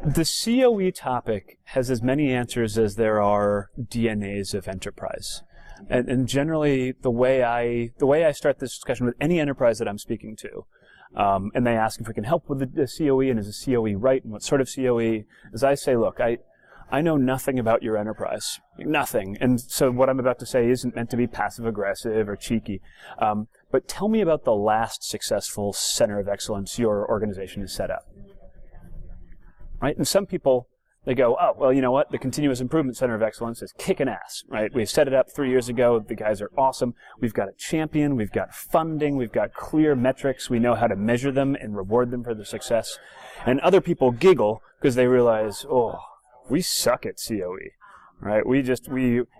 The CoE topic has as many answers as there are DNAs of enterprise. And generally, the way I start this discussion with any enterprise that I'm speaking to, and they ask if we can help with the CoE, and is a CoE right, and what sort of CoE, is I say, look, I know nothing about your enterprise. Nothing. And so what I'm about to say isn't meant to be passive-aggressive or cheeky. But tell me about the last successful center of excellence your organization has set up. Right? And some people, they go, oh, well, you know what? The Continuous Improvement Center of Excellence is kicking ass, right? We set it up 3 years ago. The guys are awesome. We've got a champion. We've got funding. We've got clear metrics. We know how to measure them and reward them for their success. And other people giggle because they realize, oh, we suck at CoE, right?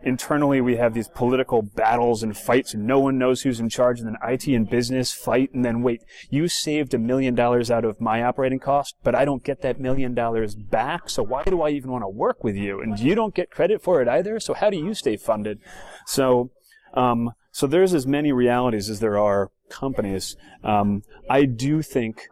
Internally, we have these political battles and fights, and no one knows who's in charge, and then IT and business fight, and then wait, you saved $1 million out of my operating cost, but I don't get that $1 million back, so why do I even want to work with you? And you don't get credit for it either, so how do you stay funded? So there's as many realities as there are companies. I do think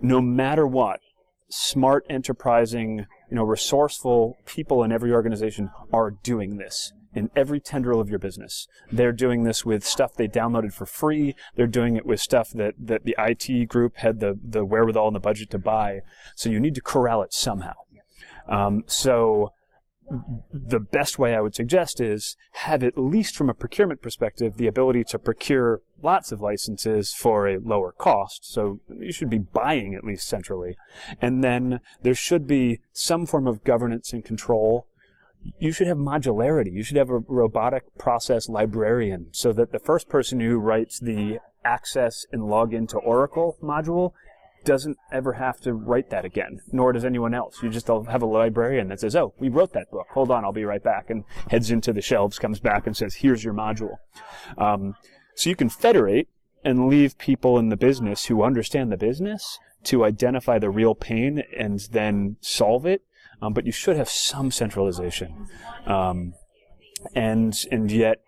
no matter what, smart, enterprising, resourceful people in every organization are doing this in every tendril of your business. They're doing this with stuff they downloaded for free. They're doing it with stuff that the IT group had the wherewithal and the budget to buy. So you need to corral it somehow. So the best way I would suggest is have, at least from a procurement perspective, the ability to procure lots of licenses for a lower cost. So you should be buying at least centrally. And then there should be some form of governance and control. You should have modularity. You should have a robotic process librarian so that the first person who writes the access and log into Oracle module doesn't ever have to write that again, nor does anyone else. You just have a librarian that says, oh, we wrote that book. Hold on, I'll be right back, and heads into the shelves, comes back and says, here's your module. So you can federate and leave people in the business who understand the business to identify the real pain and then solve it. But you should have some centralization. And yet,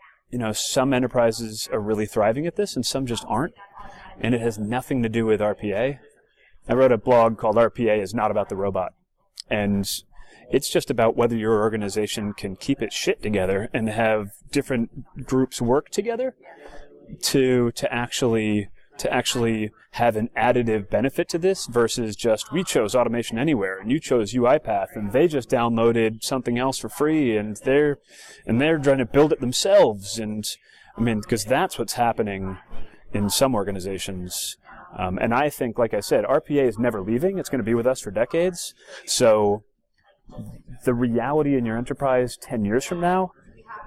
some enterprises are really thriving at this and some just aren't. And it has nothing to do with RPA. I wrote a blog called RPA is Not About the Robot. And it's just about whether your organization can keep its shit together and have different groups work together to actually have an additive benefit to this versus just we chose Automation Anywhere and you chose UiPath and they just downloaded something else for free and they're trying to build it themselves. And I mean, because that's what's happening in some organizations. And I think, like I said, RPA is never leaving. It's going to be with us for decades. So the reality in your enterprise 10 years from now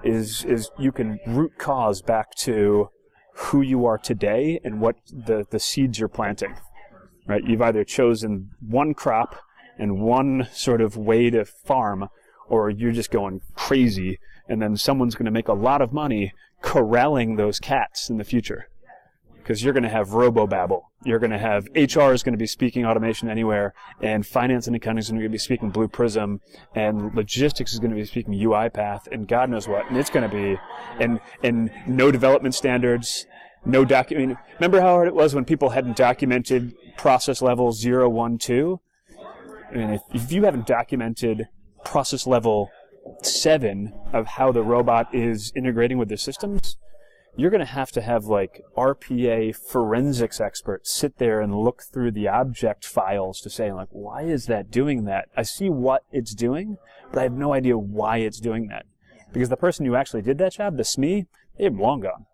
is you can root cause back to who you are today and what the seeds you're planting. Right? You've either chosen one crop and one sort of way to farm, or you're just going crazy, and then someone's going to make a lot of money corralling those cats in the future. Because you're going to have RoboBabble. You're going to have HR is going to be speaking Automation Anywhere, and finance and accounting is going to be speaking Blue Prism, and logistics is going to be speaking UiPath, and God knows what. And it's going to be, and no development standards, no document. Remember how hard it was when people hadn't documented process level 0, 1, 2? I mean, if you haven't documented process level 7 of how the robot is integrating with the systems, you're going to have like RPA forensics experts sit there and look through the object files to say, like, why is that doing that? I see what it's doing, but I have no idea why it's doing that. Because the person who actually did that job, the SME, they're long gone.